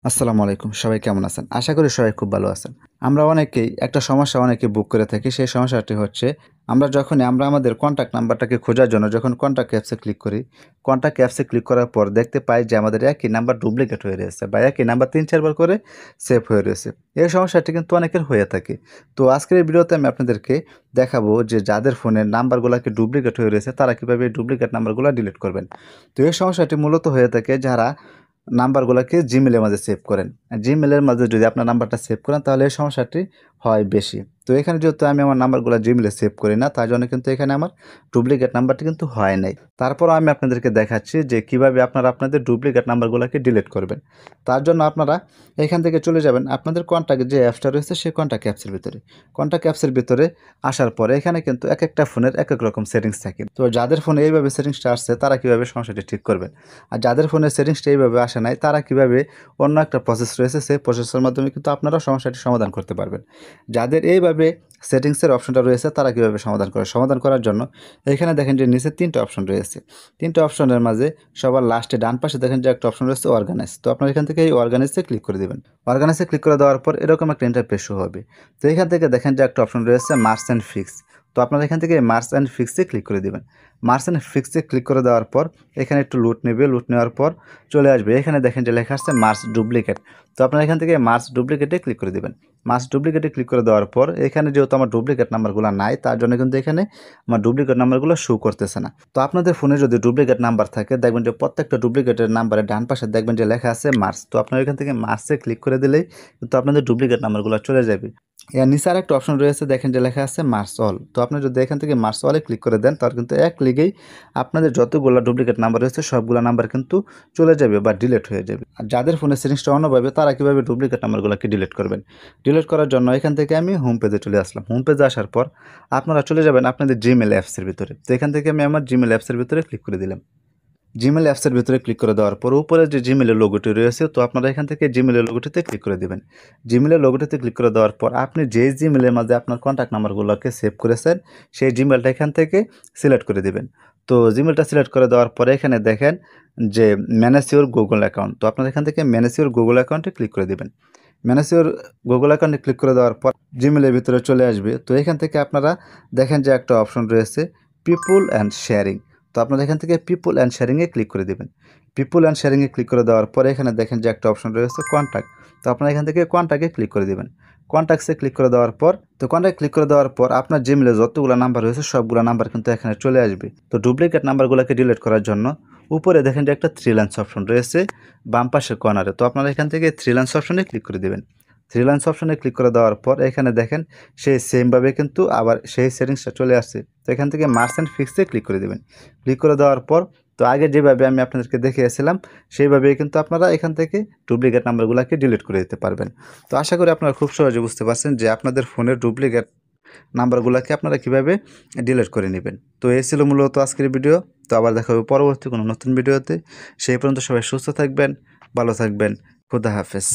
আসসালামু আলাইকুম। সবাই কেমন আছেন? আশা করি সবাই খুব ভালো আছেন। আমরা অনেকেই একটা সমস্যা অনেকে ভোগ করে থাকি। সেই সমস্যাটি হচ্ছে আমরা যখনই আমাদের কনট্যাক্ট নাম্বারটাকে খোঁজার জন্য যখন কনট্যাক্ট অ্যাপসে ক্লিক করি, কনট্যাক্ট অ্যাপসে ক্লিক করার পর দেখতে পাই যে আমাদের একই নাম্বার ডুপ্লিকেট হয়ে রয়েছে বা একই নাম্বার ৩-৪ বার করে সেভ হয়ে রয়েছে। এই সমস্যাটি কিন্তু অনেকের হয়ে থাকে। তো আজকের এই ভিডিওতে আমি আপনাদেরকে দেখাবো যে যাদের ফোনের নাম্বারগুলাকে ডুপ্লিকেট হয়ে রয়েছে তারা কিভাবে এই ডুপ্লিকেট নাম্বারগুলা ডিলিট করবেন। তো এই সমস্যাটি মূলত হয়ে থাকে যারা নাম্বারগুলাকে জিমেইলের মাঝে সেভ করেন। জিমেইলের মাঝে যদি আপনার নাম্বারটা সেভ করেন তাহলে এই সমস্যাটি হয় বেশি। তো এখানে যেহেতু আমি আমার নাম্বারগুলা জিমেইলে সেভ করি না তার জন্য কিন্তু এখানে আমার ডুপ্লিকেট নাম্বারটি কিন্তু হয় নাই। তারপরও আমি আপনাদেরকে দেখাচ্ছি যে কিভাবে আপনারা আপনাদের ডুপ্লিকেট নাম্বারগুলাকে ডিলিট করবেন। তার জন্য আপনারা এখান থেকে চলে যাবেন আপনাদের কন্টাক্ট যে অ্যাপসটা রয়েছে সেই কন্টাক্ট অ্যাপসের ভিতরে। কন্টাক্ট অ্যাপসের ভিতরে আসার পরে এখানে কিন্তু একেকটা ফোনের একেক রকম সেটিংস থাকে। তো যাদের ফোনে এইভাবে সেটিংসটা আসছে তারা কিভাবে সমস্যাটি ঠিক করবেন। আর যাদের ফোনের সেটিংসটা এইভাবে আসে নাই তারা কিভাবে অন্য একটা প্রসেস রয়েছে সেই প্রসেসের মাধ্যমে কিন্তু আপনারাও সমস্যাটি সমাধান করতে পারবেন। যাদের এইভাবে সেটিংসের অপশনটা রয়েছে তারা কিভাবে সমাধান করে? সমাধান করার জন্য এখানে দেখেন যে নিচে ৩টা অপশন রয়েছে। ৩টা অপশনের মাঝে সবার লাস্টে ডান পাশে দেখেন যে একটা অপশন রয়েছে অর্গানাইজ। তো আপনারা এখান থেকে এই অর্গানাইজে ক্লিক করে দিবেন। অর্গানাইজে ক্লিক করে দেওয়ার পর এরকম একটা ইন্টারফেস শো হবে। তো এখান থেকে দেখেন যে একটা অপশন রয়েছে মার্জ অ্যান্ড ফিক্স। তো আপনারা এখান থেকে মার্জ অ্যান্ড ফিক্সে ক্লিক করে দিবেন। মার্জ অ্যান্ড ফিক্সে ক্লিক করে দেওয়ার পর এখানে একটু লুট নেবে, লুট নেওয়ার পর চলে আসবে। এখানে দেখেন যে লেখা আসছে মার্জ ডুপ্লিকেট। তো আপনারা এখান থেকে মার্জ ডুপ্লিকেটে ক্লিক করে দিবেন। মার্জ ডুপ্লিকেটে ক্লিক করে দেওয়ার পর এখানে যেহেতু আমার ডুপ্লিকেট নাম্বারগুলো নাই তার জন্য কিন্তু এখানে আমার ডুপ্লিকেট নাম্বারগুলো শো করতেছে না। তো আপনাদের ফোনে যদি ডুপ্লিকেট নাম্বার থাকে দেখবেন যে প্রত্যেকটা ডুপ্লিকেটের নাম্বারের ডান পাশে দেখবেন যে লেখা আছে মার্জ। তো আপনারা এখান থেকে মার্জে ক্লিক করে দিলেই কিন্তু আপনাদের ডুপ্লিকেট নাম্বারগুলো চলে যাবে। এর নিচে আরেকটা অপশন রয়েছে দেখেন যে লেখা আছে মার্জ অল। তো আপনি যদি এখান থেকে মার্জ অলে ক্লিক করে দেন তাহলে কিন্তু এক ক্লিকেই আপনাদের যতগুলো ডুপ্লিকেট নাম্বার রয়েছে সবগুলো নাম্বার কিন্তু চলে যাবে বা ডিলিট হয়ে যাবে। আর যাদের ফোনের সেটিংসটা অন্যভাবে তারা কীভাবে ডুপ্লিকেট নাম্বারগুলোকে ডিলিট করবেন? ডিলিট করার জন্য এখান থেকে আমি হোম পেজে চলে আসলাম। হোম পেজে আসার পর আপনারা চলে যাবেন আপনাদের জিমেইল অ্যাপসের ভিতরে। তো এখান থেকে আমি আমার জিমেইল অ্যাপসের ভিতরে ক্লিক করে দিলাম। জিমেইল অ্যাপসের ভিতরে ক্লিক করে দেওয়ার পর উপরে যে জিমেইলের লোগোটি রয়েছে তো আপনারা এখান থেকে জিমেইলের লোগোটিতে ক্লিক করে দিবেন। জিমেইলের লোগোটিতে ক্লিক করে দেওয়ার পর আপনি যেই জিমেইলের মাঝে আপনার কন্ট্যাক্ট নাম্বারগুলোকে সেভ করেছেন সেই জিমেইলটা এখান থেকে সিলেক্ট করে দিবেন। তো জিমেইলটা সিলেক্ট করে দেওয়ার পরে এখানে দেখেন যে ম্যানেজ ইউর গুগল অ্যাকাউন্ট। তো আপনারা এখান থেকে ম্যানেজ ইউর গুগল অ্যাকাউন্টে ক্লিক করে দিবেন। ম্যানেজ ইউর গুগল অ্যাকাউন্টে ক্লিক করে দেওয়ার পর জিমেইলের ভিতরে চলে আসবে। তো এখান থেকে আপনারা দেখেন যে একটা অপশন রয়েছে পিপল অ্যান্ড শেয়ারিং। তো আপনারা এখান থেকে পিপল অ্যান্ড শেয়ারিংয়ে ক্লিক করে দেবেন। পিপল অ্যান্ড শেয়ারিংয়ে ক্লিক করে দেওয়ার পরে এখানে দেখেন যে একটা অপশন রয়েছে কন্ট্যাক্ট। তো আপনারা এখান থেকে কন্ট্যাক্টে ক্লিক করে দেবেন। কন্ট্যাক্টসে ক্লিক করে দেওয়ার পর কন্ট্যাক্ট ক্লিক করে দেওয়ার পর আপনার জিমেইলে যতগুলো নাম্বার রয়েছে সবগুলো নাম্বার কিন্তু এখানে চলে আসবে। তো ডুপ্লিকেট নাম্বারগুলোকে ডিলিট করার জন্য উপরে দেখেন যে একটা থ্রি লাইনস অপশন রয়েছে বাম পাশের কর্নারে। তো আপনারা এখান থেকে থ্রি লাইনস অপশনে ক্লিক করে দেবেন। থ্রি লাইনস অপশনে ক্লিক করে দেওয়ার পর এখানে দেখেন সেই সেমভাবে কিন্তু আবার সেই সেটিংসটা চলে আসছে। তো এখান থেকে মার্জ অ্যান্ড ফিক্সে ক্লিক করে দেবেন। ক্লিক করে দেওয়ার পর তো আগে যেভাবে আমি আপনাদেরকে দেখিয়েছিলাম সেইভাবেই কিন্তু আপনারা এখান থেকে ডুপ্লিকেট নাম্বারগুলোকে ডিলিট করে দিতে পারবেন। তো আশা করি আপনারা খুব সহজে বুঝতে পারছেন যে আপনাদের ফোনের ডুপ্লিকেট নাম্বারগুলোকে আপনারা কীভাবে ডিলিট করে নেবেন। তো এই ছিল মূলত আজকের ভিডিও। তো আবার দেখা হবে পরবর্তী কোনো নতুন ভিডিওতে। সেই পর্যন্ত সবাই সুস্থ থাকবেন, ভালো থাকবেন। খোদা হাফেজ।